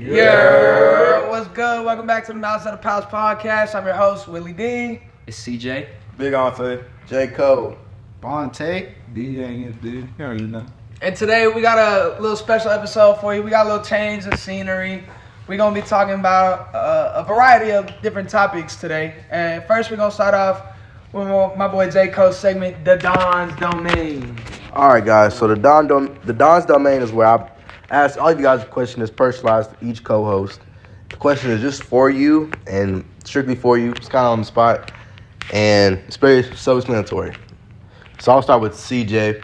Yeah, what's good? Welcome back to the Mouse of the Palace podcast. I'm your host, Willie D. It's CJ. Big Ante. J. Cole. Bonte. DJ, dude. You already know. And today we got a little special episode for you. We got a little change of scenery. We're going to be talking about a variety of different topics today. And first we're going to start off with my boy J. Cole's segment, The Don's Domain. All right, guys. So the Don's Domain is where I ask all of you guys a question that's personalized to each co-host. The question is just for you and strictly for you. It's kind of on the spot. And it's very self-explanatory. So I'll start with CJ.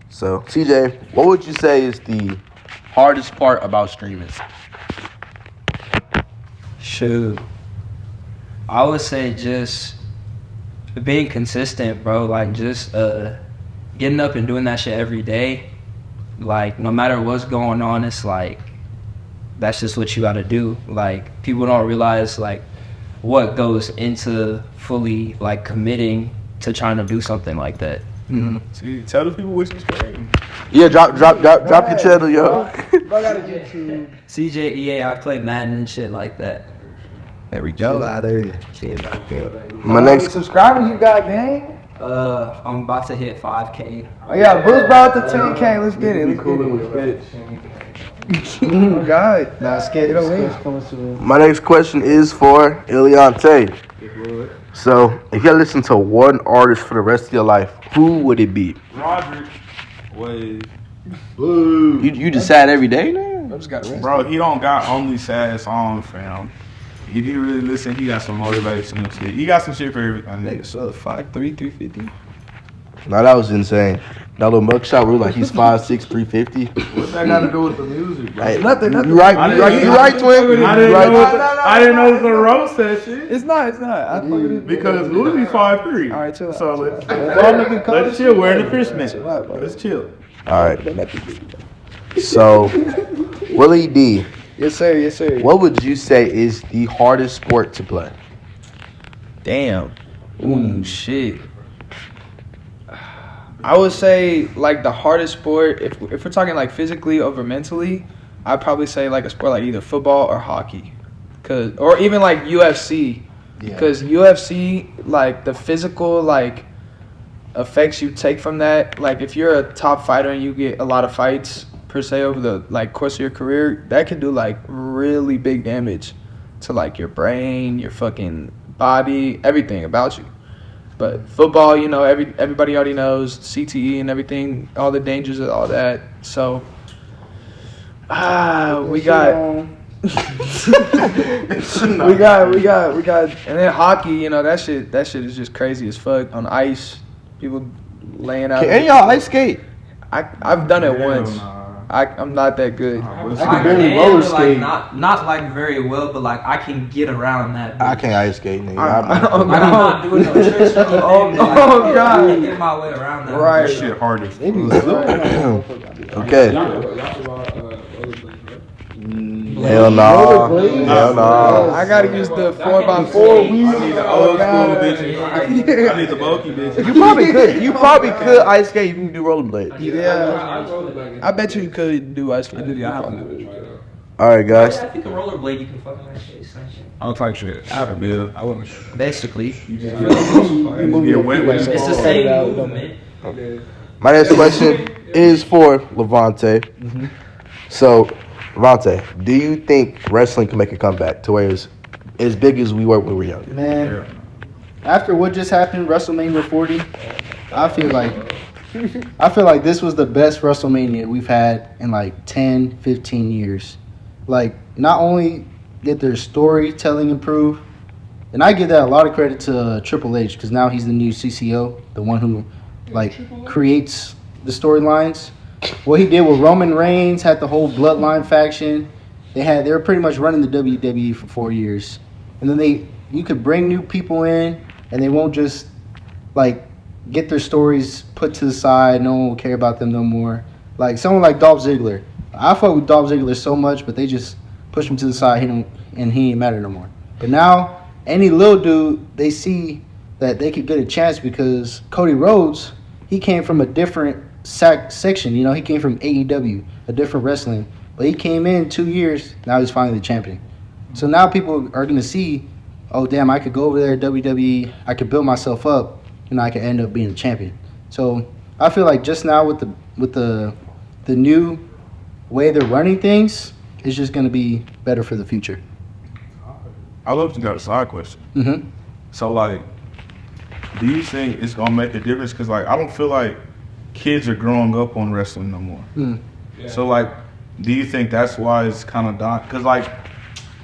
So, CJ, what would you say is the hardest part about streaming? Shoot. I would say just being consistent, bro. Like, just getting up and doing that shit every day. Like, no matter what's going on, it's like, that's just what you gotta do. Like, people don't realize, like, what goes into fully, like, committing to trying to do something like that. Mm-hmm. See, tell the people what you're spraying. Yeah, drop your channel, yo. I got a YouTube. CJEA, I play Madden and shit like that. There we go. My next Subscribers you got, gang? I'm about to hit 5K. Oh, yeah, Bruce brought the 10K. Let's get it. Oh, God. Nah, skate. My next question is for Iliante. So, if you had to listen to one artist for the rest of your life, who would it be? Roderick was... You just sad every day now? I just got arrested. Bro, he don't got only sad songs, fam. If you really listen, he got some motivational shit. He got some shit for everything. Nigga, so 5'3", 350. No, that was insane. That little mugshot where like he's 5'6", 350. What's that got to do with the music, bro? Hey, Nothing. You right, twin. I didn't know it was a roast that shit. It's not. I fucking Because Louis 5'3". All right, chill out. So let's chill. We're in the fishman. Let's chill. All right. So, Willie D, Yes, sir. what would you say is the hardest sport to play? Damn. Ooh, shit. I would say like the hardest sport, if we're talking like physically over mentally, I'd probably say like a sport like either football or hockey, or even like UFC, because UFC, like the physical like effects you take from that, like if you're a top fighter and you get a lot of fights per se over the like course of your career, that can do like really big damage to like your brain, your fucking body, everything about you. But football, you know, everybody already knows CTE and everything, all the dangers of all that. So, we got, and then hockey, you know, that shit is just crazy as fuck on ice. People laying out. Can any of y'all ice skate? I've done it once. Nah. I'm not that good. I can barely roller skate. Like, not like very well, but like I can get around that. I can't ice skate, nigga. Oh, Like, I'm not doing no tricks or anything. Oh, but, like, oh, God. I can get my way around that. Right. That shit hard as Okay. Hell no. Hell no. I gotta use the 4x4 I need the old school bitches. I need the bulky bitches. You probably could ice skate. You can do rollerblades. Yeah. I bet you could do ice skate. All right, guys. If you can rollerblade, you can fucking that shit. Same shit. I don't talk shit. I bill. I wouldn't. Basically, Get wet with it's the same movement. My next question is for Levante. So, Levante, do you think wrestling can make a comeback to where it's as big as we were when we were young? Man, after what just happened, WrestleMania 40, I feel like this was the best WrestleMania we've had in like 10, 15 years. Like, not only did their storytelling improve, and I give that a lot of credit to Triple H because now he's the new CCO, the one who like creates the storylines. What he did with Roman Reigns, had the whole Bloodline faction. They were pretty much running the WWE for 4 years, and then you could bring new people in, and they won't just like get their stories put to the side. No one will care about them no more. Like someone like Dolph Ziggler. I fuck with Dolph Ziggler so much, but they just push him to the side, hit him, and he ain't matter no more. But now, any little dude, they see that they could get a chance because Cody Rhodes, he came from a different section. You know, he came from AEW, a different wrestling. But he came in 2 years. Now he's finally the champion. So now people are gonna see, oh damn, I could go over there WWE. I could build myself up, and I could end up being a champion. So I feel like just now with the new way they're running things, it's just gonna be better for the future. I love to got a side question. Mm-hmm. So like, do you think it's gonna make a difference? Cause like I don't feel like kids are growing up on wrestling no more. Mm. So like, do you think that's why it's kind of dying? Cause like,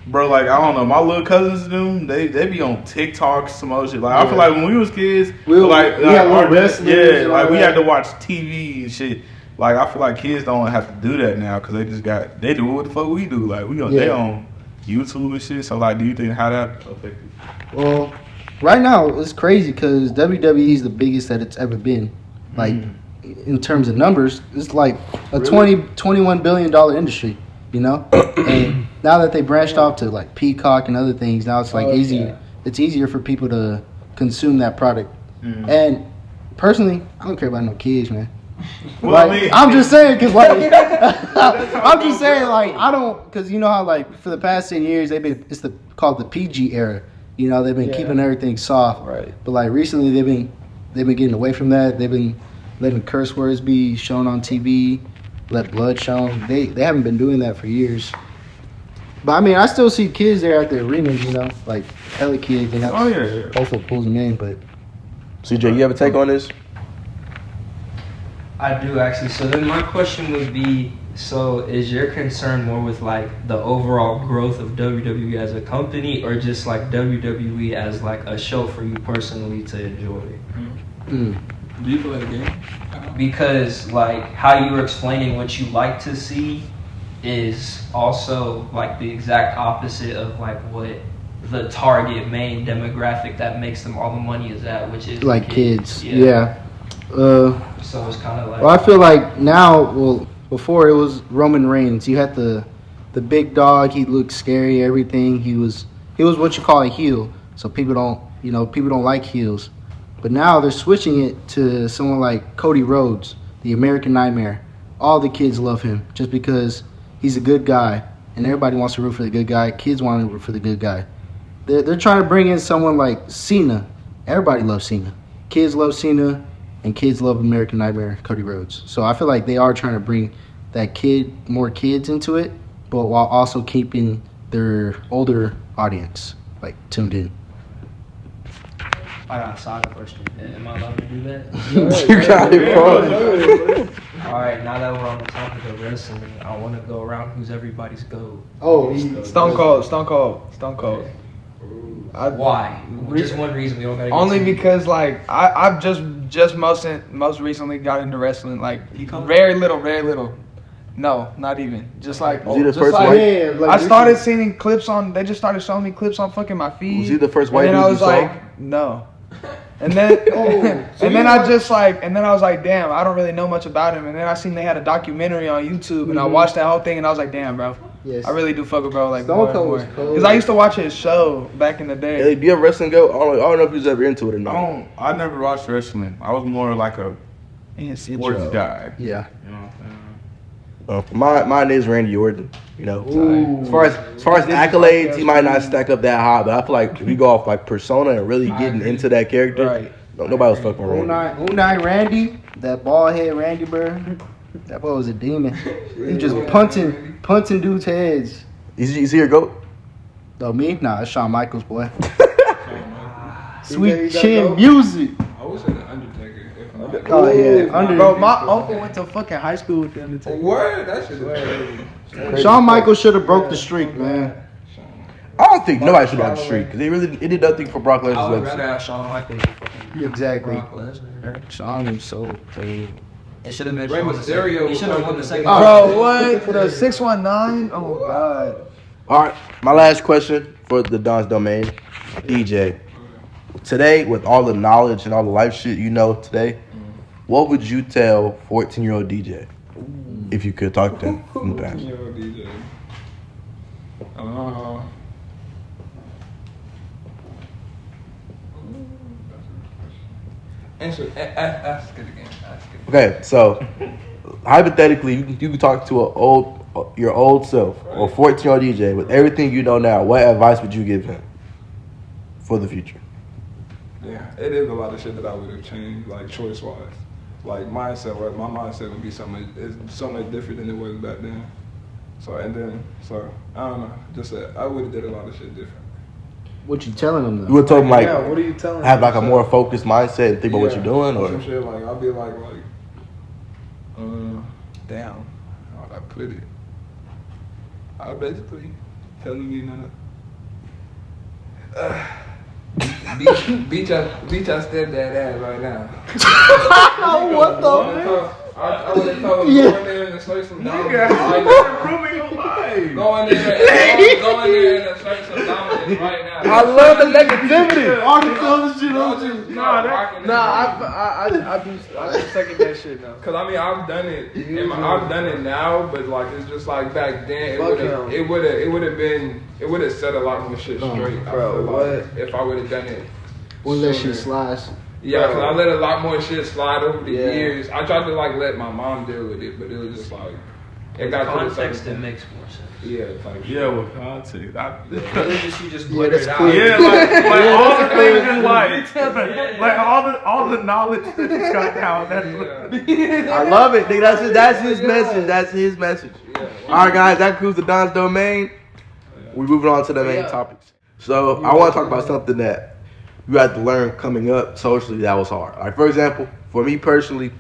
bro, like I don't know, my little cousins them, they be on TikTok, some other shit. Like I feel like when we was kids, we had our wrestlers. Yeah, like we had to watch TV and shit. Like I feel like kids don't have to do that now because they do what the fuck we do. Like they on YouTube and shit. So like, do you think how that affected? Well, right now it's crazy because WWE is the biggest that it's ever been. Like in terms of numbers, it's like a $21 billion industry. You know, and now that they branched off to like Peacock and other things, now it's like easier. Yeah. It's easier for people to consume that product. And personally, I don't care about no kids, man. Well, like, I mean, I'm just saying, cause like, I'm just saying, like, I don't, cause you know how like for the past 10 years it's called the PG era. You know, they've been keeping everything soft. Right. But like recently they've been getting away from that. They've been letting curse words be shown on TV, let blood shown. They haven't been doing that for years. But I mean, I still see kids there at the arenas. You know, like hella kids, and that's also pulls them in. But CJ, you have a take on this? I do actually. So then my question would be, so is your concern more with like the overall growth of WWE as a company or just like WWE as like a show for you personally to enjoy? Do you play the game? Because like how you were explaining what you like to see is also like the exact opposite of like what the target main demographic that makes them all the money is at, which is like kids. Yeah. So it's kind of like. Well, I feel like now. Well, before it was Roman Reigns. You had the big dog. He looked scary. Everything. He was what you call a heel. So people don't like heels. But now they're switching it to someone like Cody Rhodes, the American Nightmare. All the kids love him just because he's a good guy, and everybody wants to root for the good guy. Kids want to root for the good guy. They're trying to bring in someone like Cena. Everybody loves Cena. Kids love Cena, and kids love American Nightmare, Cody Rhodes. So I feel like they are trying to bring more kids into it, but while also keeping their older audience like tuned in. I got a side question. Am I allowed to do that? You got it, bro. All right, now that we're on the topic of wrestling, I want to go around who's everybody's GOAT. Oh, Stone Cold. Why? Just one reason. We don't gotta. Only because like I've just most recently got into wrestling. Like very little. No, not even. Just like Was he the just first like, white? Yeah, like I started seeing clips on. They just started showing me clips on fucking my feed. Was he the first white and dude I you was saw? like, no. And then I was like, damn, I don't really know much about him. And then I seen they had a documentary on YouTube, and I watched that whole thing, and I was like, damn, bro, yes. I really do fuck with bro like Stone more and Cold more. was cold. Because I used to watch his show back in the day. Hey, do you have wrestling go? I don't know if you was ever into it or not. I never watched wrestling. I was more like a sports guy. Yeah. You know what I'm saying? Mine is Randy Orton. You know, Ooh. as far as accolades, he might not stack up that high, but I feel like if you go off like persona and really getting into that character, Right. nobody was fucking with Randy. Unai Randy, that bald head Randy Bird, that boy was a demon. He just punching dudes' heads. Is he your goat? Oh, me? Nah, it's Shawn Michaels, boy. Sweet chin music. I was in the Undertaker. Oh yeah, Bro, my uncle went to fucking high school with the Undertaker. Word? That shit is Shawn Michaels should have broke the streak, man. I don't think nobody should have the streak because it did nothing for Brock I would Lesnar's rather legacy. have Shawn Michaels. Exactly. Brock Lesnar. Shawn is so crazy. It should have been Rey Shawn Mysterio. He should have won the second. Bro, what? The 619? Oh god. All right, my last question for the Don's Domain, DJ. Today, with all the knowledge and all the life shit you know today, what would you tell 14-year-old DJ if you could talk to him from the past? DJ. Answer. Ask it again. Okay, so hypothetically, you can talk to an your old self or 14-year-old DJ with everything you know now, what advice would you give him for the future? Yeah, it is a lot of shit that I would have changed, like choice wise. Like mindset, right? My mindset would be so much different than it was back then. So I don't know. Just I would have did a lot of shit different. What you telling them though? You would tell him like, yeah, what are you telling have them? like a more focused mindset and think about what you're doing, or some shit like I'll be like, Damn. how would I put it? I basically telling me beat your stepdad ass right now. What the? I would have told him go in there and slay some dominance right now. Improving your life. Go in there and slay some dominance right now. I love the negativity. All the other shit Don't on just you. start rocking I do second that shit now. Cause I mean I've done it, I've done it now, but like it's just like back then it would have set a lot more shit straight. I feel like if I would have done it. When that sooner. shit slides. Yeah, cause I let a lot more shit slide over the years. I tried to like let my mom deal with it, but it was just like it got to the Context that makes more sense. Yeah, like Yeah, with context. You just blurt that's it out. cool. Yeah, like all the things in life, like all the knowledge that you got down. That's I love it, nigga. That's his message. That's his message. All right, guys, that concludes the Don's Domain. We're moving on to the main topics. So I want to talk about something that you had to learn coming up socially that was hard. Like, for example, for me personally,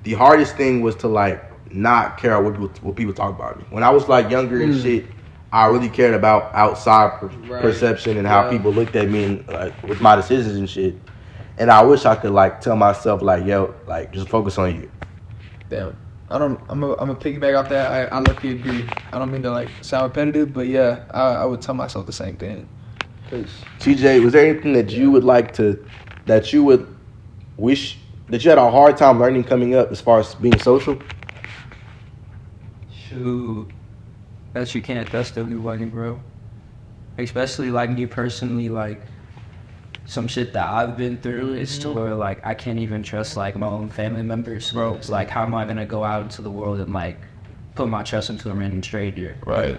the hardest thing was to like not care what people talk about me. When I was like younger and shit, I really cared about outside perception and how people looked at me and like with my decisions and shit. And I wish I could like tell myself like, yo, like just focus on you. Damn. I'm a piggyback off that. I luckily agree. I don't mean to like sound repetitive, but yeah, I would tell myself the same thing. TJ, was there anything that you would that you would wish that you had a hard time learning coming up as far as being social? Shoot, that you can't trust nobody, bro. Especially like me personally, like some shit that I've been through is to where like I can't even trust like my own family members, bro. It's like how am I gonna go out into the world and like put my trust into a random stranger? Right.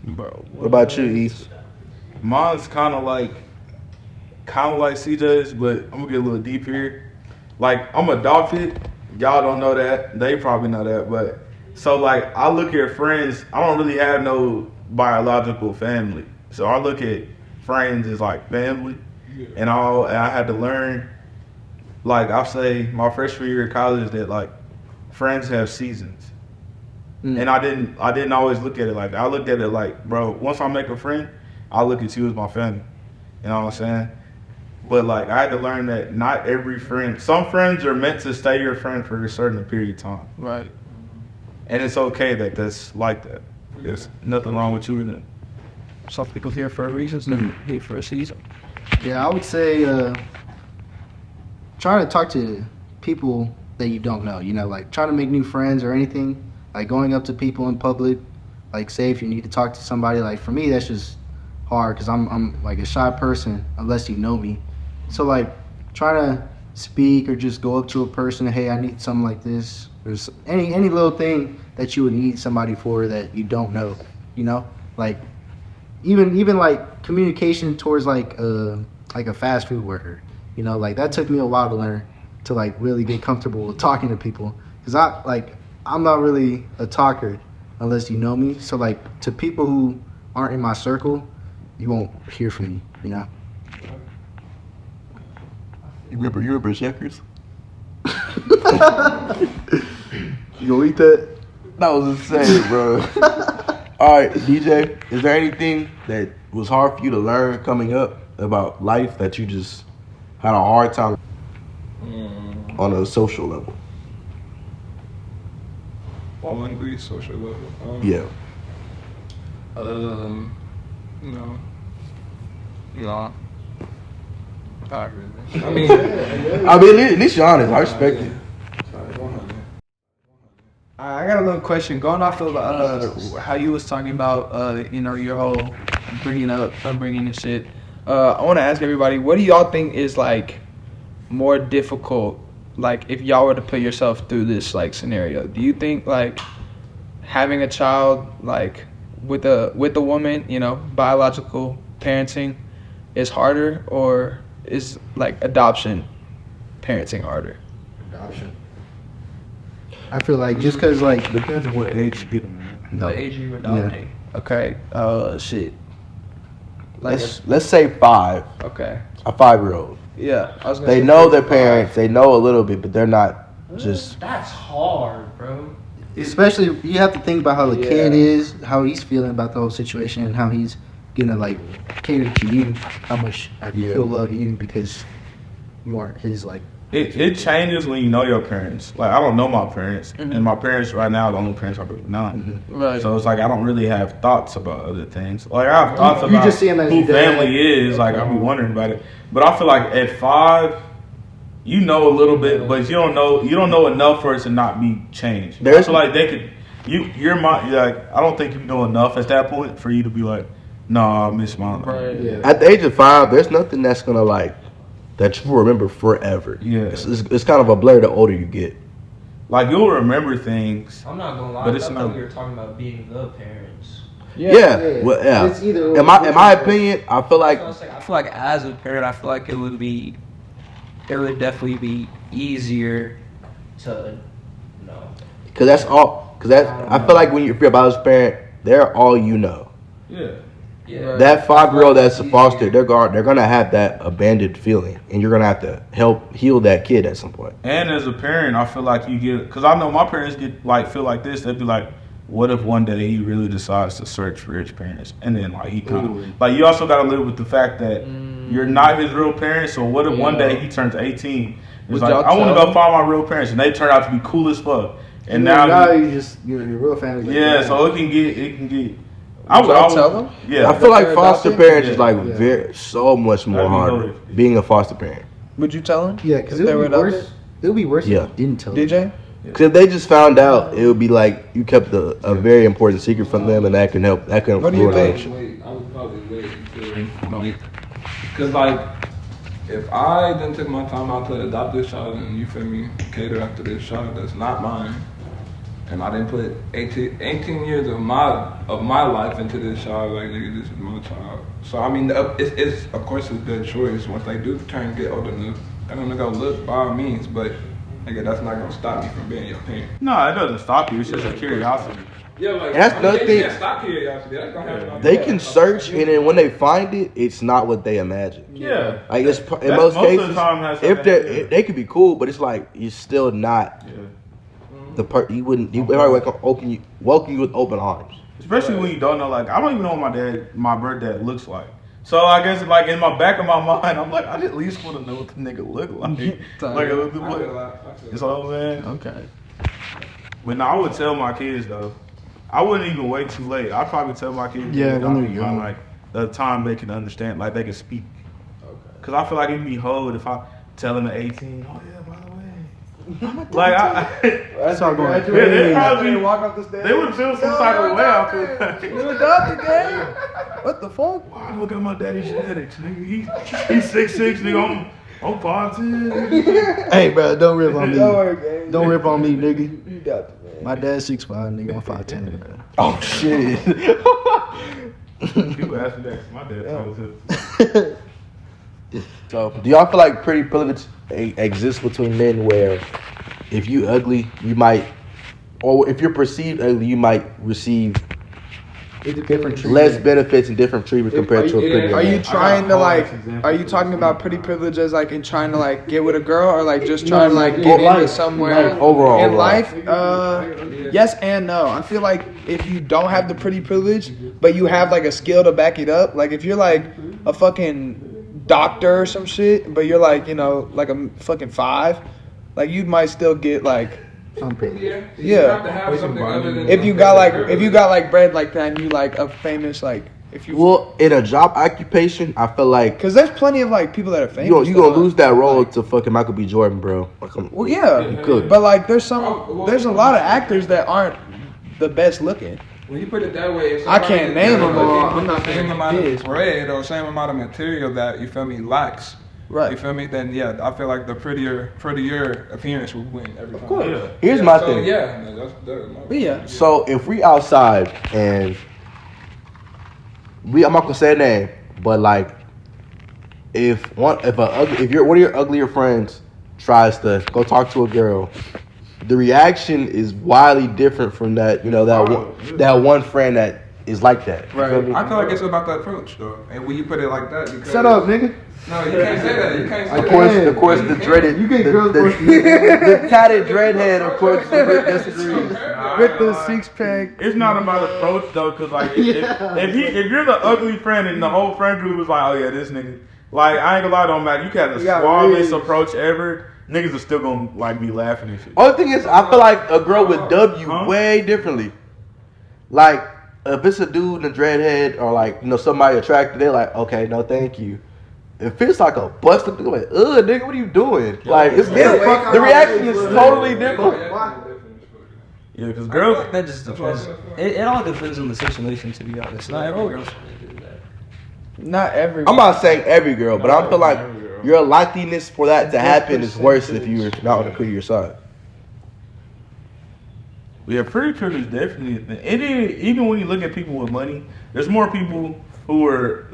Bro, what about you, East? Mine's kind of like CJ's, but I'm gonna get a little deep here. Like I'm adopted. Y'all don't know that. They probably know that, but so like I look at friends. I don't really have no biological family, so I look at friends as like family, and I had to learn. Like I say, my freshman year of college, that like friends have seasons. And I didn't always look at it like that. I looked at it like, bro, once I make a friend, I look at you as my family. You know what I'm saying? But like I had to learn that not every friend, some friends are meant to stay your friend for a certain period of time. Right. And it's okay that that's like that. There's nothing wrong with you in it. Some people here for a reason, some here for a season. Yeah, I would say try to talk to people that you don't know. You know, like try to make new friends or anything. Like going up to people in public, like say if you need to talk to somebody, like for me that's just hard because I'm like a shy person unless you know me. So like try to speak or just go up to a person, hey, I need something like this. There's any little thing that you would need somebody for that you don't know, you know? Like even like communication towards like a fast food worker, you know, like that took me a while to learn to like really get comfortable with talking to people because I'm not really a talker unless you know me. So like to people who aren't in my circle, you won't hear from me, you know? You remember Checkers? You gonna eat that? That was insane, bro. All right, DJ, is there anything that was hard for you to learn coming up about life that you just had a hard time on a social level? Hungry, social level. Yeah. No. Not really. I mean, at least you're honest. I respect it. I got a little question. Going off of how you was talking about, your whole upbringing and shit. I want to ask everybody, what do y'all think is like more difficult? Like if y'all were to put yourself through this like scenario, do you think like having a child like with a woman, you know, biological parenting is harder, or is like adoption parenting harder? Adoption. I feel like just because like Depends on what age you get them. no. The age you adopting. Okay. Shit. Like Let's say 5. okay. A 5-year-old. Yeah. I was gonna They say know their 5. parents. They know a little bit, but they're not just. That's hard, bro. Especially you have to think about how the kid Yeah. is, how he's feeling about the whole situation, and how he's gonna like cater to you, how much he'll love you because you are his like. It changes when you know your parents. Like I don't know my parents, and my parents right now are the only parents I've ever known. Right. So it's like I don't really have thoughts about other things. Like I have thoughts You about just see 'em as who your dad. family is. Like I be wondering about it. But I feel like at 5, you know a little bit, but you don't know enough for it to not be changed. I There's- feel like they could. Like I don't think you know enough at that point for you to be like, no, I miss my life. Right. Yeah. At the age of 5, there's nothing that's gonna like that you will remember forever. Yeah. It's kind of a blur the older you get. Like you'll remember things. I'm not gonna lie. But I it's thought not- we were talking about being the parents. Yeah. Well, yeah. It's either or. In my opinion, I feel like I feel like as a parent, I feel like it would definitely be easier to, you know. because that's all. Because I feel like when you're a biological parent, they're all you know. Yeah. Yeah. That 5-year-old that's a foster, they're gonna have that abandoned feeling, and you're gonna have to help heal that kid at some point. And as a parent, I feel like you get, because I know my parents feel like this. They'd be like, what if one day he really decides to search for his parents, and then like he kind of like you also got to live with the fact that you're not his real parents. So what if one day he turns 18? It's Would like y'all I want to tell go find my real parents, and they turn out to be cool as fuck. And now now, you just your real family. Like, yeah, so it can get. I Would y'all tell them? Yeah, I feel like they're foster adopted? parents is like Yeah. so much more That'd be harder loaded. being a foster parent. Would you tell them? Yeah, because If it they would were be worse. adopted? It would be worse Yeah. if you didn't tell them. DJ? Because if they just found out, it would be like you kept a very important secret from them, and that can help. That can What do you ruin a think? relationship. I would probably wait until, because like, if I didn't take my time out to adopt this child and you feel me, cater after this child that's not mine, and I didn't put 18 years of my life into this child, like nigga, this is my child. So I mean, it's of course it's their choice. Once they do get old enough, they're gonna go look by all means, but nigga, that's not gonna stop me from being your parent. no, it doesn't stop you. It's just a curiosity. Yeah, like And that's another they thing. can't stop curiosity. That's gonna happen. They can search, and then when they find it, it's not what they imagine. Yeah, Like it's in That's most most of the cases, time has if something- yeah. they could be cool, but it's like you're still not yeah. the part. You wouldn't. Everybody welcome you with open arms. Especially when you don't know, like I don't even know what my birth dad looks like. So I guess like in my back of my mind, I'm like, I at least want to know what the nigga look like. It's all man. Okay. But no, I would tell my kids though. I wouldn't even wait too late. I'd probably tell my kids. Yeah, when they're by, young. like the time they can understand, like they can speak. Cause I feel like it'd be hold if I tell them at 18. Oh yeah, by the way. Like That's all going. they probably walk up the stairs. they would feel some type of way. I feel like. You adopted, gang? What the fuck? Why look at my daddy's genetics, nigga? He's 6'6", nigga. I'm 5'10". Hey, bro, don't rip on me. Don't worry, gang. Don't rip on me, nigga. You adopted, man. My dad's 6'5", nigga. I'm 5'10", bro. Oh shit! People ask me that. 'Cause my dad told us. So, do y'all feel like pretty privilege exists between men where if you ugly, you might, or if you're perceived ugly, you might receive Different less benefits and different treatment compared to a pretty Are you man? trying to I got a like? whole example Are you for talking this. about pretty privilege as like in trying to like get with a girl, or like just trying to like no, get into life. somewhere Like, overall, in overall. life? Yes and no. I feel like if you don't have the pretty privilege, but you have like a skill to back it up, like if you're like a fucking doctor or some shit, but you're like, you know, like a fucking 5, like you might still get like. I'm pretty. You Yeah. have to have something other than If you got like bread like that and you like a famous like if you Well, in a job occupation, I feel like because there's plenty of like people that are famous. you gonna that, lose that role like- to fucking Michael B. Jordan, bro. Well, yeah, You could. but like there's a lot of actors that aren't the best looking. When you put it that way, if I can't somebody name is them all. looking I'm not the same saying amount this. of bread or same amount of material that you feel me lacks, Right. You feel me? Then yeah, I feel like the prettier appearance will win every time. Of course. Yeah. Here's my So, thing. yeah, that's Yeah. So if we outside and I'm not gonna say a name, but like if one of your uglier friends tries to go talk to a girl, the reaction is wildly different from that. You know that one friend that is like that. You feel me? I feel like it's about the approach though, and when you put it like that, because Shut up, nigga. No, you can't say that. You can't say Of course, the dreaded, You get the, girls the, for the tatted dreadhead, of course, disagrees. With the 6-pack. It's not about approach though, cause like if you're the ugly friend and the whole friend group was like, oh yeah, this nigga, like I ain't gonna lie, don't matter. You had the suavest approach ever. Niggas are still gonna like be laughing and shit. Only thing is, I feel like a girl would dub you way differently. Like if it's a dude in a dreadhead or like somebody attracted, they're like, okay, no, thank you. If it's like a busted nigga, like, nigga, what are you doing? Like, it's different. The reaction is totally different. Yeah, cause girls. That just depends. It all depends on the situation, to be honest. Not every girl should do that. Not every. I'm not saying every girl, but I feel like your likeliness for that to happen is worse if you're not on the prettier side. Yeah, pretty privilege definitely. Even when you look at people with money, there's more people who are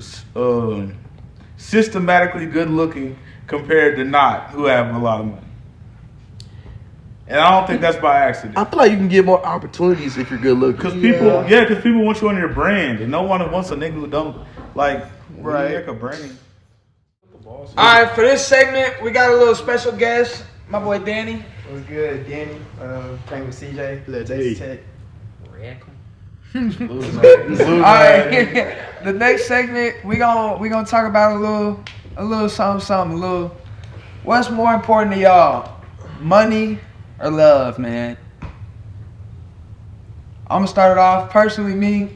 systematically good looking compared to not who have a lot of money. And I don't think that's by accident. I feel like you can get more opportunities if you're good looking. Because people want you on their brand, and no one wants a nigga who don't like Right. a brand. All right, for this segment, we got a little special guest, my boy Danny. What's good, Danny? Playing with CJ. Hey. Tech. All right, the next segment we gonna talk about a little something. What's more important to y'all, money or love, man? I'm gonna start it off personally. Me,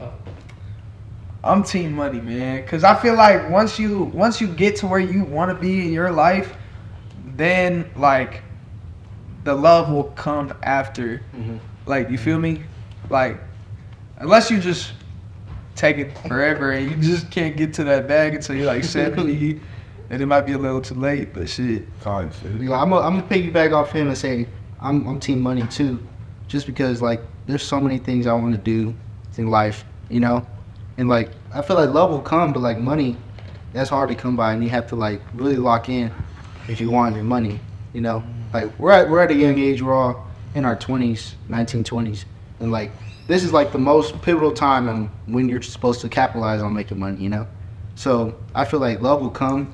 I'm team money, man, because I feel like once you get to where you want to be in your life, then like the love will come after. Like, you feel me? Like, unless you just take it forever and you just can't get to that bag until you're like 70, and it might be a little too late. But shit. I'm gonna piggyback off him and say I'm team money too, just because like there's so many things I want to do in life, and like I feel like love will come, but like money, that's hard to come by, and you have to like really lock in if you want your money, Like we're at a young age, we're all in our 20s, 1920s, and like this is like the most pivotal time and when you're supposed to capitalize on making money, So I feel like love will come,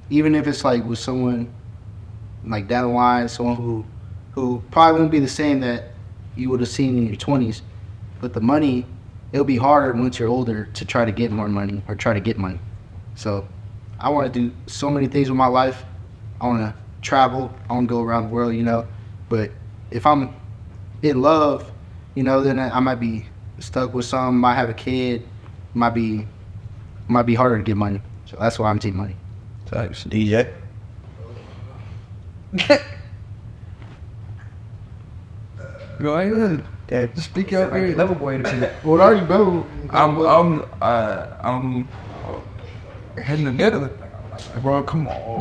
even if it's like with someone like down the line, someone who probably won't be the same that you would have seen in your 20s, but the money, it'll be harder once you're older to try to get more money or try to get money. So I want to do so many things with my life. I want to travel. I want to go around the world, But if I'm in love, then I might be stuck with some. Might have a kid. Might be harder to get money. So that's why I'm team money. Types. DJ. Go ahead. Yeah. Just speak out here. Level boy to be. Well, already bro. I'm heading to Italy. Bro, come on.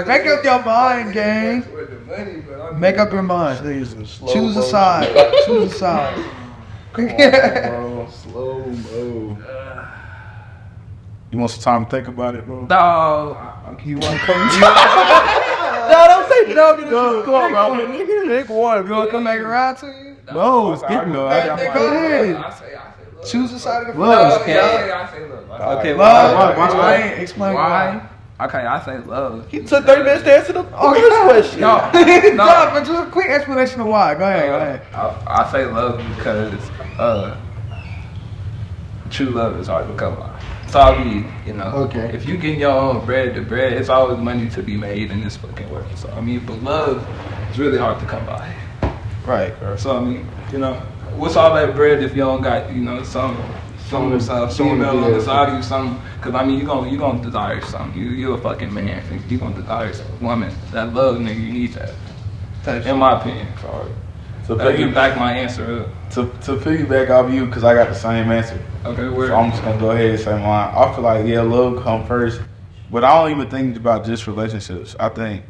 Make up your mind, gang. Make up your mind. Choose a side. Choose a side. Slow mo. You want some time to think about it, bro? No. You want to come? No, don't say no. Come on, bro. Pick one. You want to come back around to you? No, skip no. Go ahead. Choose a side of the Love. fence. I say love. Okay, Love. Why? Explain why. Okay, I say love. He took 30 minutes to answer the first question. No, No, but just a quick explanation of why. Go ahead. I say love because true love is hard to come by. It's all me, Okay. If you getting your own bread to bread, it's always money to be made in this fucking world. So but love is really hard to come by. Right. So what's all that bread if you don't got some female on the side of you, something? Because you gonna desire something. You a fucking man. You gonna desire some woman that love nigga. You need that. In my opinion. To I'll get back my answer up. To piggyback off you, because I got the same answer. Okay, where? So I'm just gonna go ahead and say mine. I feel like love come first, but I don't even think about just relationships. I think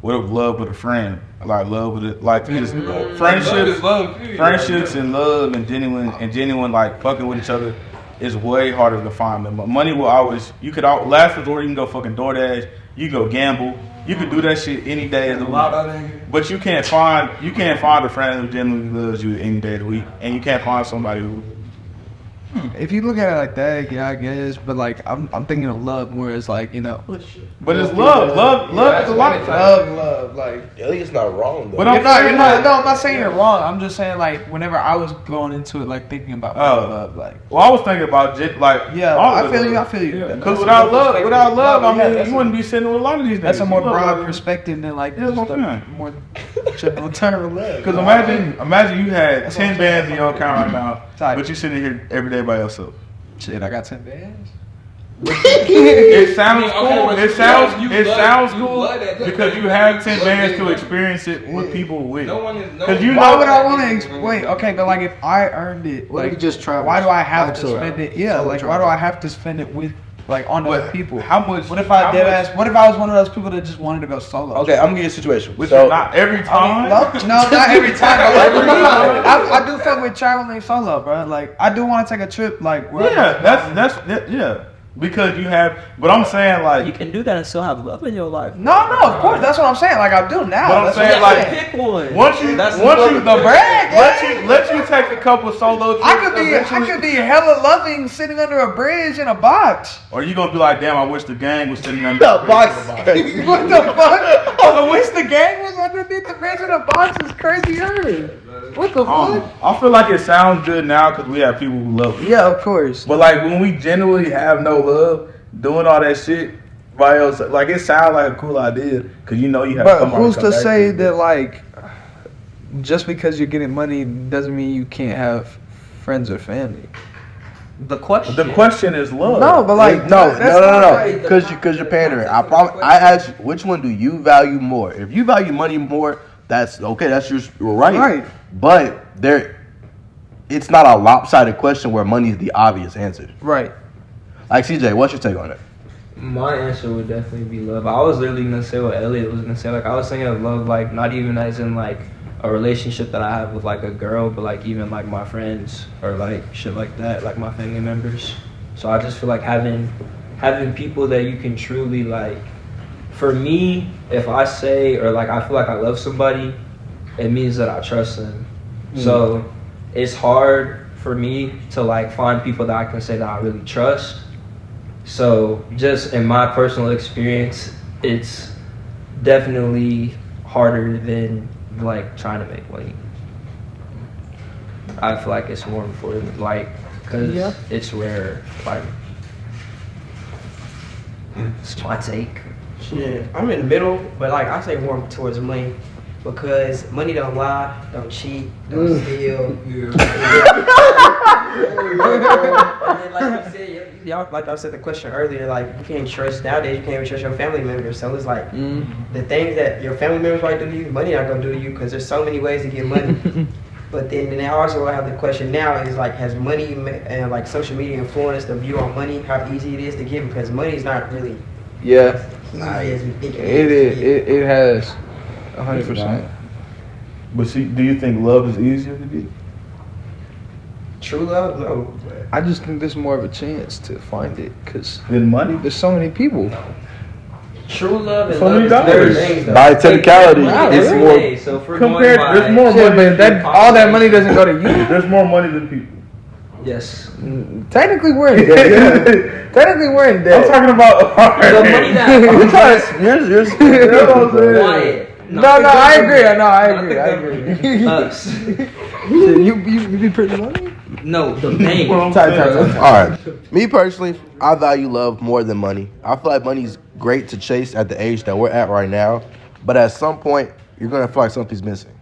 love with a friend, like love with it, like just friendships and love and genuine like fucking with each other is way harder to find than money. Will always you could last resort. You can go fucking DoorDash. You can go gamble. You can do that shit any day of the week. But you can't find a friend who genuinely loves you any day of the week, and you can't find somebody who. If you look at it like that, yeah, I guess. But like, I'm thinking of love more as like, you know. But it's love. Love is a lot. Love. Like, It's not wrong though. But I'm not saying you're wrong. I'm just saying like, whenever I was going into it, like thinking about love, like. Well, I was thinking about Yeah, I feel you. Because without love, I mean, you wouldn't be sitting with a lot of these niggas. That's a more broad perspective than like just a more general term of love. Because imagine you had 10 bands in your account right now, but you sitting here every day by yourself. Shit, I got 10 bands. It sounds cool. It sounds cool because you have 10 bands to experience it with people with. Because why would I want to wait? Okay, but like if I earned it, What if you just travel? why do I have to spend it? Yeah, like why do I have to spend it with like on other people? How much? What if What if I was one of those people that just wanted to go solo? Okay, I'm gonna give you a situation. Which is not every time. No, not every time. I do fuck with traveling solo, bro. Like I do want to take a trip. Like Yeah. Because you have, but I'm saying like You can do that and still have love in your life. No, of course, that's what I'm saying. Like I do now. But I'm saying like pick one. once you let you take a couple solo trips. I could be hella loving sitting under a bridge in a box. Or you gonna be like, damn, I wish the gang was sitting under the box. What the fuck? I wish the gang was underneath the bridge in a box. Is crazy. What the fuck? I feel like it sounds good now because we have people who love it. Yeah, of course. But like when we genuinely have no love, doing all that shit by yourself, like it sounds like a cool idea because you know you have. But who's to say that like just because you're getting money doesn't mean you can't have friends or family? The question is love. No, but like no. Because you're pandering. I asked you, which one do you value more? If you value money more, that's okay. That's your right. Right. But it's not a lopsided question where money is the obvious answer. Right. Like CJ, what's your take on it? My answer would definitely be love. I was literally gonna say what Elliot was gonna say. Like I was thinking of love, like not even as in like a relationship that I have with like a girl, but like even like my friends or like shit like that, like my family members. So I just feel like having people that you can truly like. For me, if I say or like I feel like I love somebody, it means that I trust them. So it's hard for me to like find people that I can say that I really trust. So just in my personal experience, it's definitely harder than like trying to make money. I feel like it's more important, like, cause it's rare. Like, it's my take. Yeah, I'm in the middle, but like I say more towards money because money don't lie, don't cheat, don't steal. And then, like you said, y'all, like I said the question earlier, like you can't trust nowadays. You can't even trust your family members. So it's like the things that your family members might do to you, money not gonna do to you because there's so many ways to get money. But then I also have the question now is like, has money and like social media influenced the view on money? How easy it is to get because money is not really. Yeah. As we think It is. It has 100%. But see, do you think love is easier to get? True love? No. I just think there's more of a chance to find it because Than money? there's so many people. True love and So love many is dollars. different things, though. By technicality, it's more. Okay, so if we're Compared, going by, there's more Yeah, money. but that all that money doesn't go to you. There's more money than people. yes. Technically, we're in debt. Technically, we're in debt. I'm talking about The money that Yours. Wyatt. No, I agree. I agree. Us. You be pretty money? No, the bank. All right. Me personally, I value love more than money. I feel like money's great to chase at the age that we're at right now, but at some point, you're gonna feel like something's missing.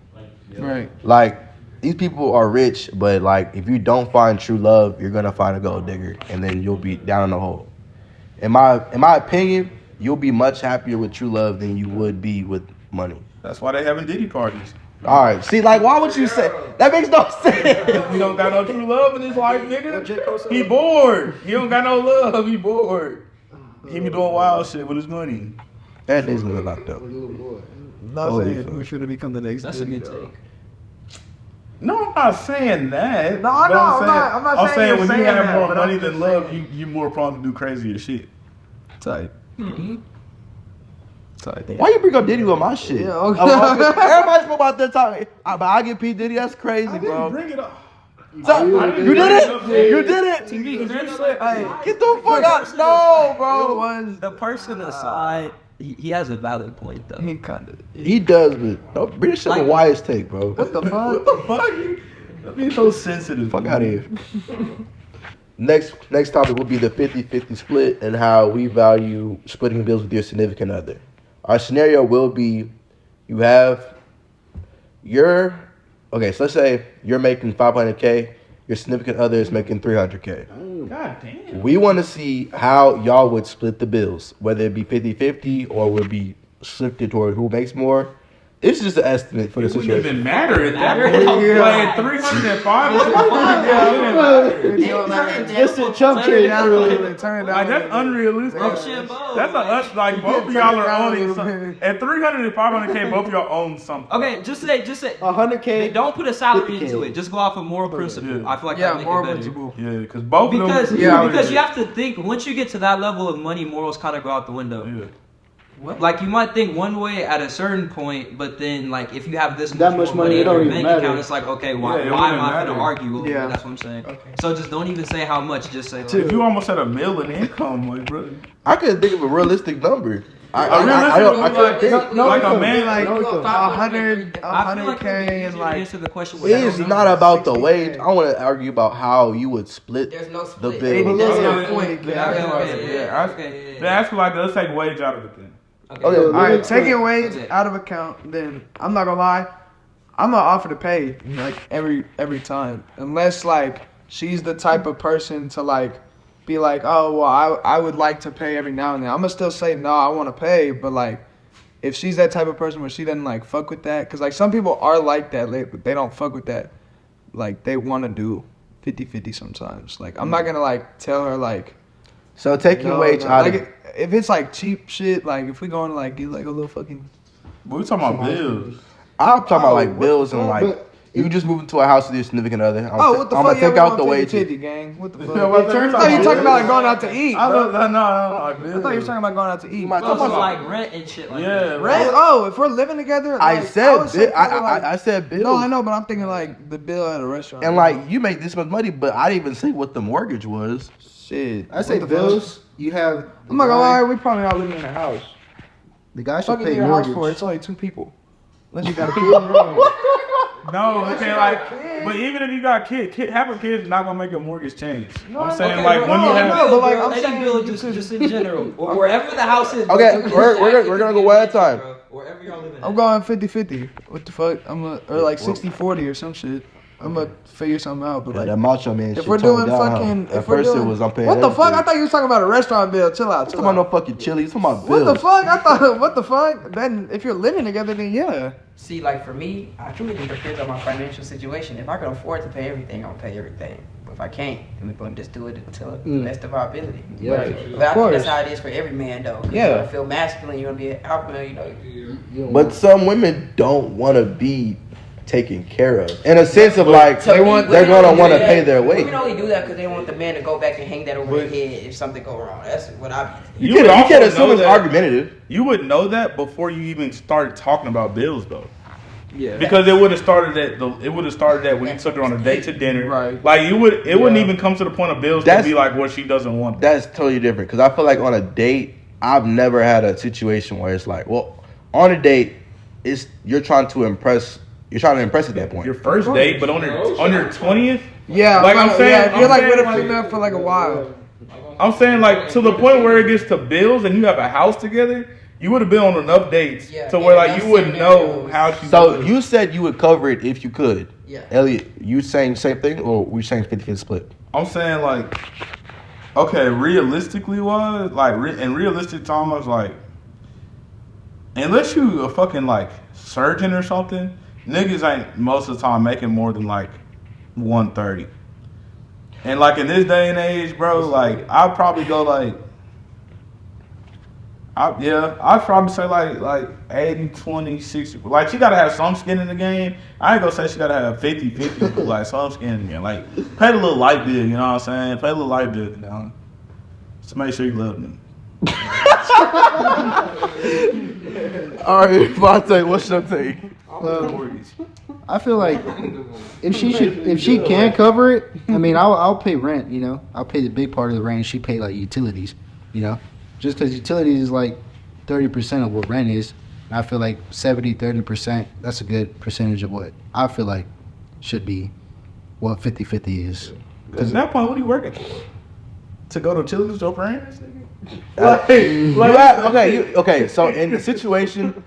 Right. Like, these people are rich, but like, if you don't find true love, you're gonna find a gold digger, and then you'll be down in the hole. In my opinion, you'll be much happier with true love than you would be with money. That's why they having Diddy parties. All right. See, like, why would you say that? Makes no sense. He don't got no true love in his life, nigga. He bored. He don't got no love. He bored. He be doing wild shit with his money. That nigga's gonna locked up. Not saying we should have become the next. That's a Diddy, good though. take. No, I'm not saying that. No, I But know, I'm I'm not saying you're when saying you have that, more but money I'm than just love, saying. you're more prone to do crazier shit. Tight. Tight. Why you bring up Diddy with my shit? Yeah, okay. Everybody spoke about that time, but I get P Diddy. That's crazy, bro. Bring it up. So, you did it. You did it. Hey, Get the fuck out. No, bro. was The person aside, he has a valid point though. he kind of. He does, but don't bring this shit Like- a wise take, bro. What the fuck? What the fuck? That being so sensitive. Fuck out of here. Next topic will be the 50-50 split and how we value splitting bills with your significant other. Our scenario will be you have your okay, so let's say you're making $500K, your significant other is making $300K. God damn. We want to see how y'all would split the bills, whether it be 50-50 or would be shifted toward who makes more. It's just an estimate for the It wouldn't situation. even matter at that point. Like 305. Just a chump change. Turn it Like down. that's unrealistic. That's us. Like both of y'all are owning something. At 300 and 500K, both of y'all own something. Okay, just say, 100K. don't put a salary 50K. into it. Just go off of moral principle. Yeah. I feel like Yeah, that make more it better. principle. Yeah, because both Because of them. because you have to think once you get to that level of money, morals kind of go out the window. Yeah. Like you might think one way at a certain point, but then like if you have this That much much more money, money it in don't your even bank matter. account, it's like okay, why Yeah, it am wouldn't I matter. going to argue over Yeah. it? That's what I'm saying. Okay. So just don't even say how much. Just say like, If you almost had $1 million in income, like bro. I couldn't think of a realistic number. I Like, couldn't think. like a man, like No, it's 100, I feel like 100K, and and like answer the question. without It's numbers. not about the wage. I want to argue about how you would split There's no the split. bill. That's Yeah, my point. That's like let's take wage out of it then. Oh, yeah. All right, Let's taking wage Okay. out of account, then I'm not gonna lie, I'm gonna offer to pay like every time, unless like she's the type of person to like be like, oh well, I would like to pay every now and then. I'm gonna still say no, I want to pay, but like if she's that type of person where she doesn't like fuck with that, because like some people are like that, they don't fuck with that, like they want to do 50-50 sometimes. Like I'm not gonna like tell her like. So taking No, wage no. out Like of if it's like cheap shit, like if we going to like get like a little fucking But we talking about bills. I'm talking about like what bills the and fuck? like you just move into a house with your significant other. what the I'm fuck? gonna take out the wages. 50, gang. What the fuck? Yeah, what I thought you were talking about like going out to eat. I Bro. love that. No, I thought you were talking about going out to eat. might Also, talk about- like rent and shit like Yeah, that. Rent? Oh, if we're living together, I like, said would say probably, like- I said bill. No, I know, but I'm thinking like the bill at a restaurant. And like you make this much money, but I didn't even say what the mortgage was. shit. I say What the bills. fuck? You have. I'm not gonna lie, we probably not living in a house. The guy should Fucking pay your house mortgage. for it. It's only 2 people. Unless you got a kid. No, okay, like, but even if you got kids, having kids is not gonna make a mortgage change. I'm saying Okay, like bro, when you no, have. no, but like, I'm any saying bill you just in general, or wherever the house is. Okay, bro, we're gonna go one at a time. bro, Wherever y'all living. I'm going 50-50. What the fuck? Or like 60-40 or some shit. I'm gonna figure something out. But Yeah, like, that macho man. if shit we're toned doing down, huh? fucking, At if we're first doing, it was I'm paying. what the fuck? everything. I thought you was talking about a restaurant bill. Chill out. I'm Chill talking out. about no fucking chili. I'm talking about What bills. the fuck? I thought, what the fuck? Then if you're living together, then yeah. See, like for me, I truly think it depends on my financial situation. If I can afford to pay everything, I'll pay everything. But if I can't, then we're gonna just do it until the best of our ability. Yeah. But I think course. that's how it is for every man, though. 'Cause Yeah. You're gonna feel masculine. You're gonna be an alpha. But some women don't want to be taken care of. In a sense of like, So they're women gonna only want to do pay that- their weight. Women only do that because they want the man to go back and hang that over their head if something go wrong. That's what I. You would also can't assume know it's that- argumentative. You would know that before you even started talking about bills, though. Yeah. Because it would have started at when you took her on a date to dinner. Right. Like it wouldn't even come to the point of bills to That's- be like what she doesn't want. That's totally different. Because I feel like on a date, I've never had a situation where it's like, well, on a date, you're trying to impress at that point. Your first date, but on your 20th. Yeah, Like, I'm saying- yeah, if you're I'm like saying, with a like- female for like a while. I'm saying like to the point where it gets to bills and you have a house together. You would have been on enough dates Yeah, to where like enough you would know scenarios. how she. So does it. you said you would cover it if you could. Yeah. Elliot, you saying same thing or we saying 50-50 split? I'm saying like, okay, realistically wise, like in realistic terms, like, unless you a fucking like surgeon or something, niggas ain't most of the time making more than like 130. And like in this day and age, bro, like I'd probably go like, I'd probably say like 80, 20, 60. Like she gotta have some skin in the game. I ain't gonna say she gotta have 50, 50, but like some skin in the game. Like play the little light bill, you know what I'm saying? Play a little light bill, you know. Just make sure you love me. All right, Vontae, what's your take? I feel like if she can cover it, I mean, I'll pay rent. You know, I'll pay the big part of the rent. And she pay like utilities. You know, just because utilities is like 30% of what rent is. And I feel like 30%. That's a good percentage of what I feel like should be what 50-50 is. Because at that point, what are you working for? To go to utilities with your friends? Okay. So in the situation,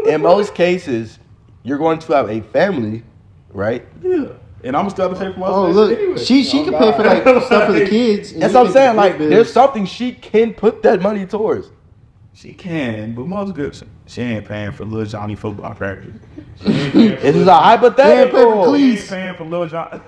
in most cases, you're going to have a family, right? Yeah. And I'm still to pay for my look, anyway. she can pay for like stuff for the kids. That's what I'm saying. Like, there's something she can put that money towards. She can, but most good. She ain't paying for Lil Johnny football practice. This is a hypothetical. She ain't paying for Lil Johnny.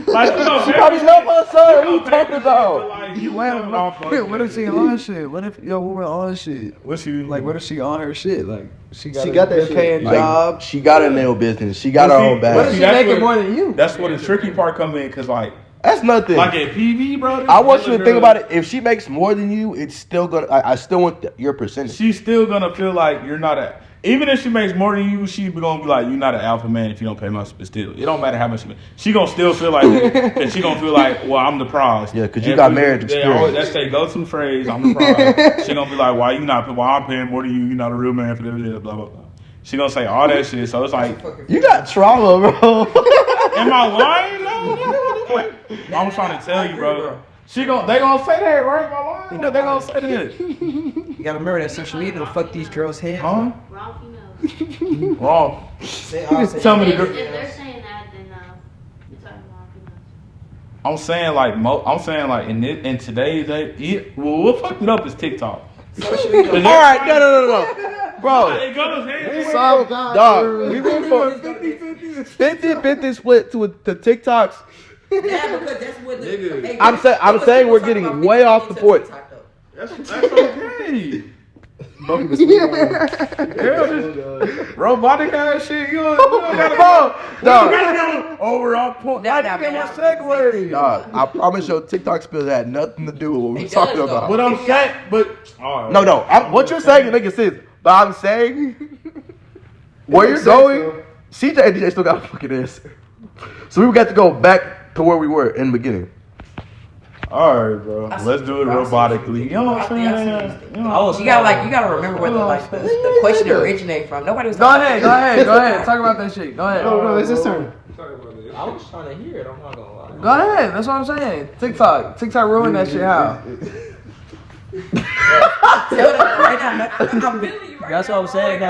Like, She probably love her son. What are you talking about? Like, you laughing off. What if she on shit? What if we're on shit? What she Like? What if she on her shit? Like she got that a shit. paying Like, job. she got a nail business. She got her own bag. What if she making more than you? That's where the tricky part come in, cause like That's nothing. at PV, bro. I want you to think about it. If she makes more than you, it's still gonna. I still want your percentage. She's still gonna feel like you're not a. Even if she makes more than you, she's gonna be like, you're not an alpha man if you don't pay much. But still, it don't matter how much she makes. She gonna still feel like that, and she gonna feel like, well, I'm the prize. Yeah, because you got marriage experience. That's their go-to phrase. I'm the prize. She gonna be like, why I'm paying more than you? You're not a real man for this, blah blah blah. She gonna say all that shit. So it's like, You got trauma, bro. am I lying? No. I'm trying to tell you, bro. They gonna say that, right? Am I lying? You know they gonna say that. You gotta remember that social media will fuck these girls' heads. Huh? Wrong females. Wrong. Tell me the If girl. they're saying that, then you're talking wrong females. I'm saying like in today's day, what fucked it up is TikTok. Social media. All right, no, bro. It goes hand in hand. Dog, we went from 50-50 split to TikToks. Yeah, because that's what the, I'm saying we're getting way off the point. That's okay. Robotic ass shit. You gotta go overall point. Dog, I promise your TikTok spill had nothing to do with what we're talking about. But I'm saying, What you're saying makes sense. But I'm saying where you're going, CJ and DJ still got a fucking answer. So we got to go back to where we were in the beginning. alright, bro. Let's do it robotically. You know what I'm saying? You gotta remember where the question originated from. Nobody was. Go ahead. Talk about that shit. Go ahead. No, it's his turn. I was trying to hear it. I'm not gonna lie. Go ahead. That's what I'm saying. TikTok ruined that shit. How? That's what I'm saying. Go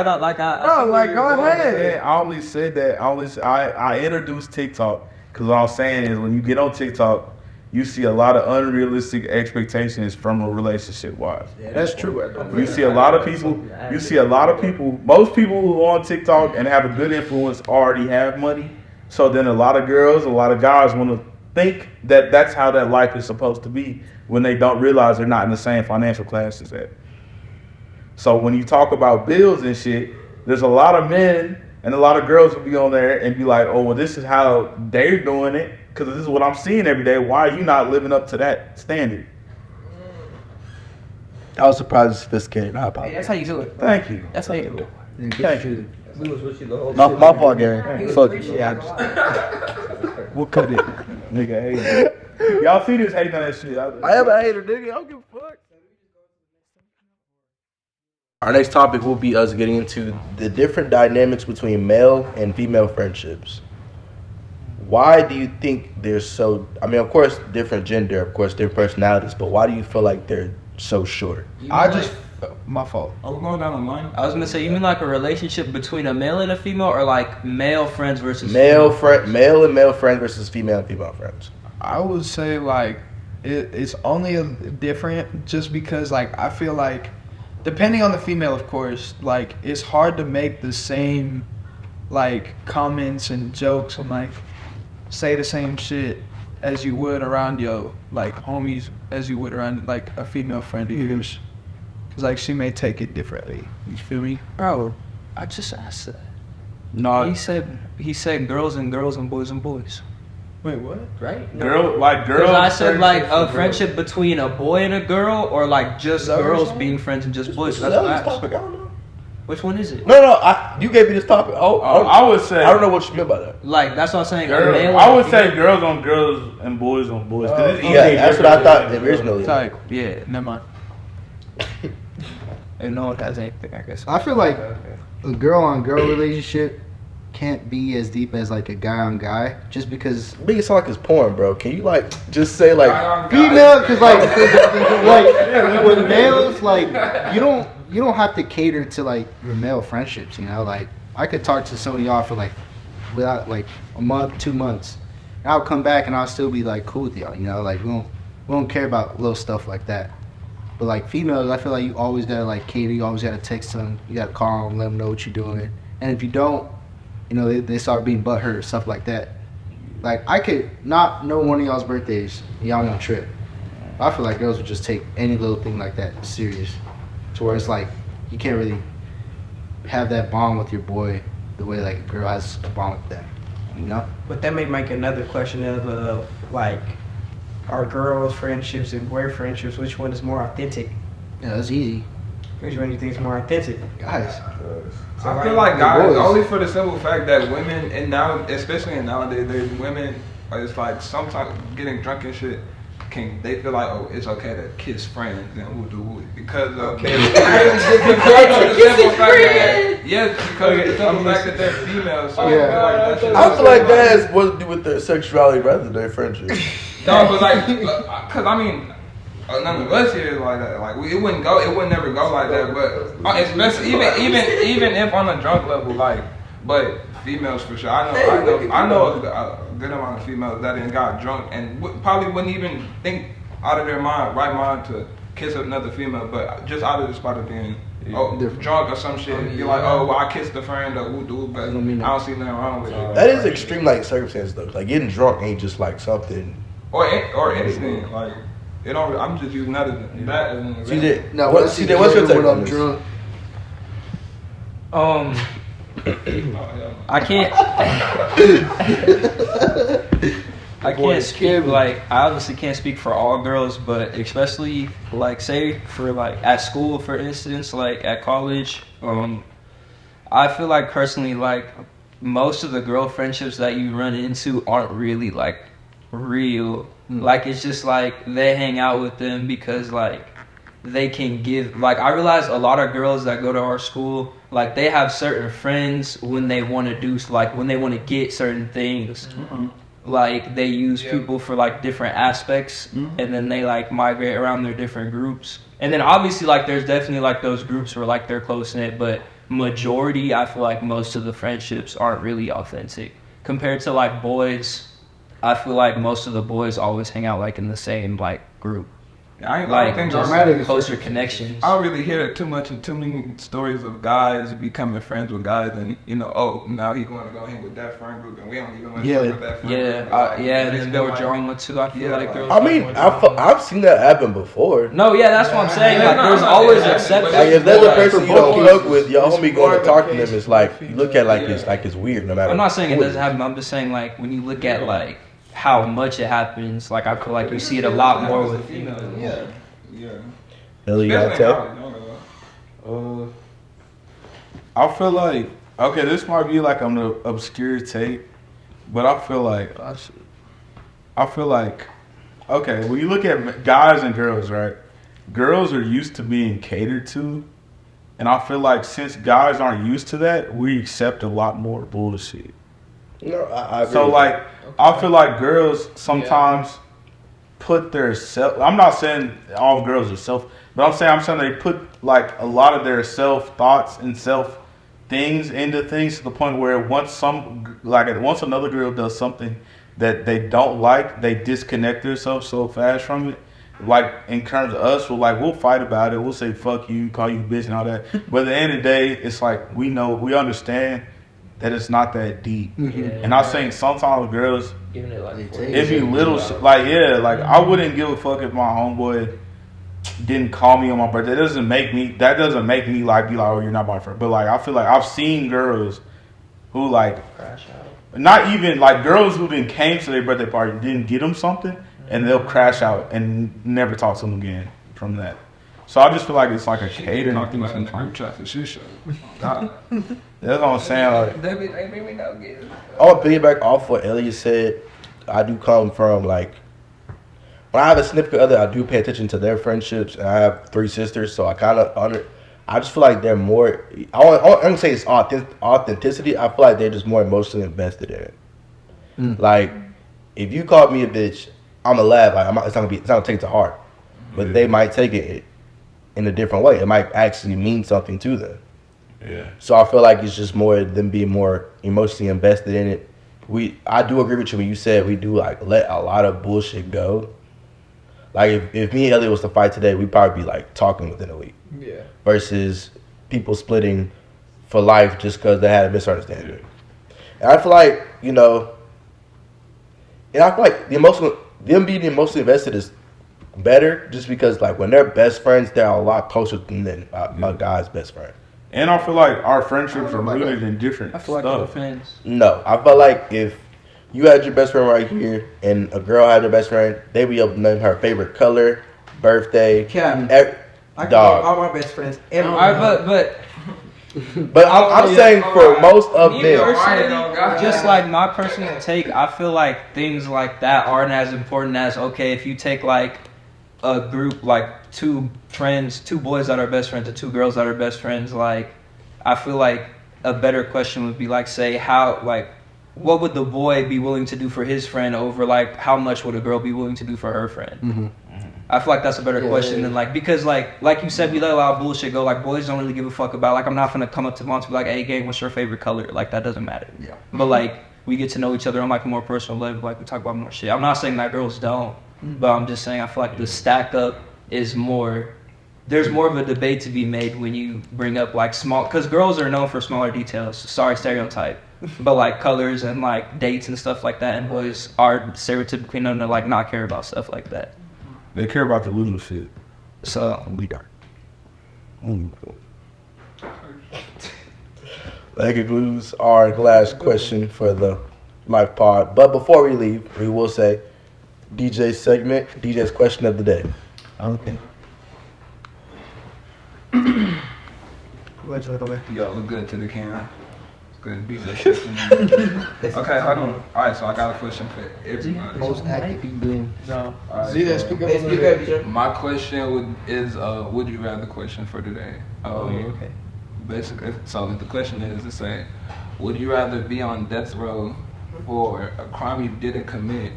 ahead. I only said that. I introduced TikTok because what I was saying is when you get on TikTok, you see a lot of unrealistic expectations from a relationship wise. That's true. You see a lot of people. Most people who are on TikTok and have a good influence already have money. So then a lot of girls, a lot of guys want to think that that's how that life is supposed to be when they don't realize they're not in the same financial class as that. So when you talk about bills and shit, there's a lot of men and a lot of girls will be on there and be like, oh, well, this is how they're doing it because this is what I'm seeing every day. Why are you not living up to that standard? I was surprised it's sophisticated. I apologize. That's how you do it. Thank you. That's how you do it. Thank you. We was with you the whole My fault, Gary. Fuck you. We'll cut it. Nigga, hate. Y'all see this hating on that shit. I am a hater, nigga. I don't give a fuck. Our next topic will be us getting into the different dynamics between male and female friendships. Why do you think they're so... I mean, of course, different gender, of course, different personalities, but why do you feel like they're so short? My fault. Are we going down the line? I was gonna say, you mean like a relationship between a male and a female, or like male friends versus Male and male friends versus female and female friends. I would say like it's only different just because like I feel like depending on the female, of course, like it's hard to make the same like comments and jokes and like say the same shit as you would around your like homies as you would around like a female friend of yours. Cause like she may take it differently. You feel me? Bro, I just asked that. No, He said girls and girls and boys and boys. Wait, what? Right? girls. Because I said like a friendships friendship between a boy and a girl, or like just Is that what you're girls saying? being friends and just boys. That That's was what I this asked. topic. I don't know. Which one is it? No. You gave me this topic. I would say I don't know what you meant by that. Like that's what I'm saying. a girls. male I and would say female- girls on girls and boys on boys. 'Cause it's Yeah, easy that's what I thought originally. Type. Yeah, never mind. And no one has anything, I guess. I feel like a girl on girl relationship can't be as deep as like a guy on guy, just because Make it sound like it's porn, bro. Can you like just say like female, because like with males, like you don't have to cater to like your male friendships, you know. Like I could talk to some of y'all for like without like a month, 2 months, and I'll come back and I'll still be like cool with y'all, you know. Like we don't care about little stuff like that. But like females, I feel like you always gotta like cater. You always gotta text them. You gotta call them, let them know what you're doing. And if you don't, you know, they start being butthurt, stuff like that. Like I could not know one of y'all's birthdays, y'all on a trip. I feel like girls would just take any little thing like that serious, to where it's like you can't really have that bond with your boy the way like a girl has a bond with them. You know? But that may make another question of like, are girls' friendships and boy friendships, which one is more authentic? Yeah, that's easy, Which one do you think is more authentic? guys. I feel like guys, boys. only for the simple fact that women, and now, especially in nowadays, there's women, it's like sometimes getting drunk and shit, they feel like, oh, it's okay to kiss friends and woo because of because of the simple fact that, yes, because of the simple fact that they're female. So Yeah. I feel like that shit I feel like that has what to do with their sexuality rather than their friendship. No, but like, cause I mean, none of us here is like that. Like, it wouldn't never go like that. But especially even if on a drunk level, like, but females for sure. I know a good amount of females that didn't got drunk and probably wouldn't even think out of their right mind to kiss another female, but just out of the spot of being drunk or some shit. Be like, oh, well, I kissed a friend or woo but I don't see nothing wrong with it. That is extreme like circumstances though. Like getting drunk ain't just like something. Or anything like. It don't. I'm just using that as an example. CJ, Now, what's your take when on I'm this? drunk? I can't. I can't speak like I obviously can't speak for all girls, but especially like say for like at school, for instance, like at college, I feel like personally like most of the girl friendships that you run into aren't really like real. Like it's just like they hang out with them because like they can give. Like I realize a lot of girls that go to our school, like they have certain friends when they want to do like when they want to get certain things. Like they use people for like different aspects, and then they like migrate around their different groups. And then obviously like there's definitely like those groups where like they're close knit, but majority I feel like most of the friendships aren't really authentic compared to like boys. I feel like most of the boys always hang out like in the same like group. I Like think just dramatic closer connections. I don't really hear too many stories of guys becoming friends with guys, and oh, now he's going to go hang with that friend group, and we don't even want to fuck with that friend group. And then more drama too. I feel like girls. I mean, I've seen that happen before. No, yeah, that's what I'm saying. Like, there's always exceptions. Like if there's a person you don't fuck with, your homie going to talk to them. It's like you look at it's weird no matter. I'm not saying it who doesn't happen. I'm just saying like when you look at like how much it happens, like I feel like you see it a lot more with females. Yeah. Hell, you got I feel like this might be like an obscure take, but I feel like when you look at guys and girls, right? Girls are used to being catered to, and I feel like since guys aren't used to that, we accept a lot more bullshit. No, I agree. So like, I feel like girls sometimes put their self. I'm not saying all girls are self, but I'm saying they put like a lot of their self thoughts and self things into things to the point where once another girl does something that they don't like, they disconnect themselves so fast from it. Like in terms of us, we'll fight about it. We'll say fuck you, call you bitch and all that. But at the end of the day, it's like we understand that it's not that deep. Yeah, And I think sometimes girls, giving it like it'd be little shit. Like, yeah, like I wouldn't give a fuck if my homeboy didn't call me on my birthday. That doesn't make me like be like, oh, you're not my friend. But like I feel like I've seen girls who like crash out. not even like girls who then came to their birthday party didn't get them something and they'll crash out and never talk to them again from that. So I just feel like it's like a catering Talking thing about in the group sometimes. chat for shit show. That's what I'm saying. Like, They make me know good. I'll piggyback off what Elliot said. I do come from like when I have a significant other, I do pay attention to their friendships, and I have 3 sisters, so I kind of I just feel like they're more. I don't say it's authenticity. I feel like they're just more emotionally invested in it. Like if you called me a bitch, I'm gonna laugh. Like it's not gonna take it to heart, but they might take it in a different way. It might actually mean something to them. yeah. So I feel like it's just more them being more emotionally invested in it. I do agree with you when you said we do like let a lot of bullshit go. Like if me and Elliot was to fight today, we'd probably be like talking within a week. Yeah. Versus people splitting for life just because they had a misunderstanding. And I feel like, and I feel like them being emotionally invested is better just because like when they're best friends, they're a lot closer than a guy's best friend. And I feel like our friendships are rooted in different I feel like stuff. it depends. No, I feel like if you had your best friend right here and a girl had her best friend, they'd be able to name her favorite color, birthday, Cap. I can dog. name all my best friends. Every All right, but But I'm saying for most of me them, personally, just like my personal take, I feel like things like that aren't as important as, okay, if you take like a group, like 2 friends, 2 boys that are best friends and 2 girls that are best friends, like I feel like a better question would be like, say, what would the boy be willing to do for his friend over like how much would a girl be willing to do for her friend? Mm-hmm. I feel like that's a better question than like, because like you said, we let a lot of bullshit go. Like boys don't really give a fuck about, like I'm not gonna come up to Mom and be like, hey gang, what's your favorite color? Like that doesn't matter. Yeah. But like we get to know each other on like a more personal level, like we talk about more shit. I'm not saying that girls don't, but I'm just saying I feel like the stack up is more, there's more of a debate to be made when you bring up like small, because girls are known for smaller details. Sorry, stereotype. But like colors and like dates and stuff like that, and boys are stereotypically known to like not care about stuff like that. They care about the little shit. So we don't. That concludes our last question for the live pod. But before we leave, we will say DJ's segment, DJ's question of the day. Okay. Yo, look good to the camera. It's good to be there. Okay, hold on. Alright, so I got a question for everybody. Most active people in. no. Alright, See that? so Speak up a little bit. my question is would you rather question for today? Okay. Basically, so the question is to say, would you rather be on death row for a crime you didn't commit,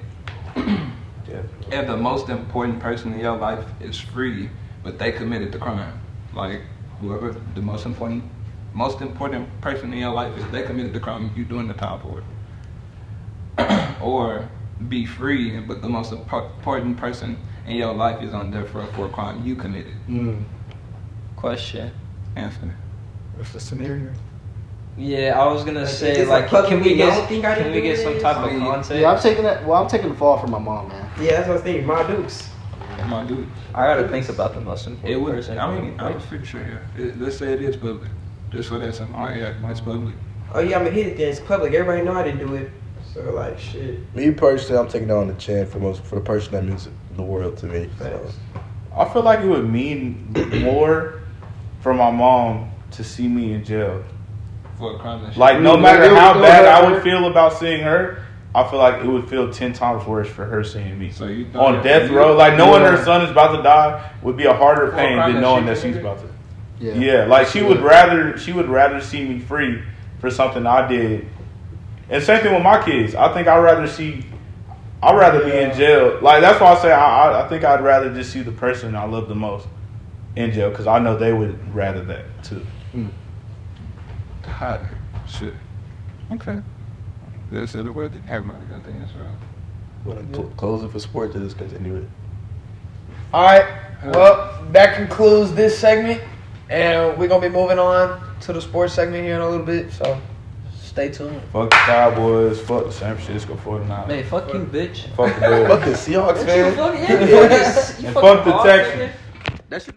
if the most important person in your life is free, but they committed the crime? Like whoever the most important person in your life is, they committed the crime, you doing the time for it. Or be free, but the most important person in your life is on death row for a crime you committed. Question. Answer. What's the scenario? Yeah, I was gonna say it's like, a public can we thing. I get don't think I can did we do get some this. type of I mean, context? Yeah, I'm taking the fall from my mom, man. Yeah, that's what I was thinking. My dukes. My dude. I gotta think about the most important It would. person. I mean, I'm pretty sure. Yeah. Let's say it is public. Just for that, something. Oh yeah, it's public. Oh yeah, I'm gonna hit it then. It's public. Everybody know I didn't do it. So like shit. Me personally, I'm taking it on the chin for the person that means the world to me. So. I feel like it would mean more for my mom to see me in jail. For a crime that she Like, no matter how bad I would feel about seeing her, I feel like it would feel 10 times worse for her seeing me. So you on death row, like knowing her son is about to die would be a harder pain than knowing that she's about to. Yeah, like she would rather see me free for something I did. And same thing with my kids. I think I'd rather be in jail. Like that's why I say I think I'd rather just see the person I love the most in jail, because I know they would rather that too. God, shit. Okay. That's the word. Everybody got the answer out. Want to close it for sport to just continue it? All right. Well, that concludes this segment, and we're gonna be moving on to the sports segment here in a little bit. So, Stay tuned. Fuck the Cowboys. Fuck the San Francisco 49ers. Man, fuck you, bitch. Fuck the Bears. Fucking Seahawks fan. You fucking And fuck the Texans. That shit.